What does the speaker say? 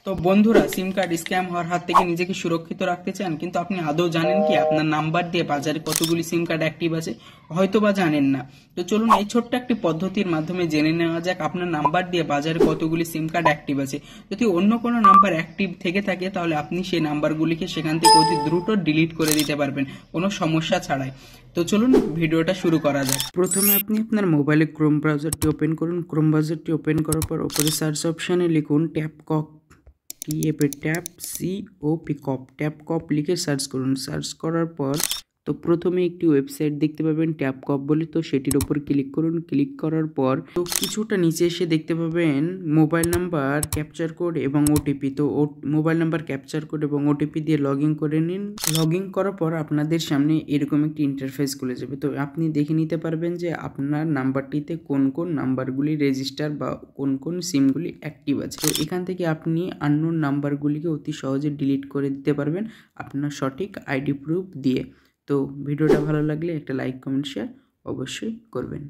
তো বন্ধুরা, সিম card scam হওয়ার হাত থেকে নিজেকে সুরক্ষিত রাখতে চান, কিন্তু আপনি আদৌ জানেন কি আপনার নাম্বার দিয়ে বাজারে কতগুলি সিম কার্ড অ্যাক্টিভ আছে? হয়তো বা জানেন না। তো চলুন এই ছোট্ট একটি পদ্ধতির মাধ্যমে জেনে নেওয়া যাক আপনার নাম্বার দিয়ে বাজারে কতগুলি সিম কার্ড অ্যাক্টিভ আছে। যদি অন্য কোনো নাম্বার অ্যাক্টিভ থেকে থাকে তাহলে আপনি সেই নাম্বারগুলিকে সেখান থেকে অতি দ্রুত ডিলিট করে দিতে পারবেন কোনো সমস্যা ছাড়াই। তো চলুন ভিডিওটা শুরু করা যাক। প্রথমে আপনি আপনার মোবাইলে ক্রোম ব্রাউজারটি ওপেন করুন। ক্রোম ব্রাউজারটি ওপেন করার পর উপরে সার্চ অপশানে লিখুন ট্যাপকপ লিখে সার্চ করুন। সার্চ করার পর তো প্রথমে একটি ওয়েবসাইট দেখতে পাবেন ট্যাপকপ বলে, তো সেটির ওপর ক্লিক করুন। ক্লিক করার পর তো কিছুটা নিচে এসে দেখতে পাবেন মোবাইল নাম্বার ক্যাপচার কোড এবং ওটিপি। তো মোবাইল নাম্বার ক্যাপচার কোড এবং ওটিপি দিয়ে লগ ইন করে নিন। লগ ইন করার পর আপনাদের সামনে এরকম একটি ইন্টারফেস খুলে যাবে। তো আপনি দেখে নিতে পারবেন যে আপনার নাম্বারটিতে কোন কোন নাম্বারগুলি রেজিস্টার বা কোন কোন সিমগুলি অ্যাক্টিভ আছে। তো এখান থেকে আপনি আননোন নাম্বারগুলিকে অতি সহজে ডিলিট করে দিতে পারবেন আপনার সঠিক আইডি প্রুফ দিয়ে। তো ভিডিওটা ভালো লাগলে একটা লাইক, কমেন্ট, শেয়ার অবশ্যই করবেন।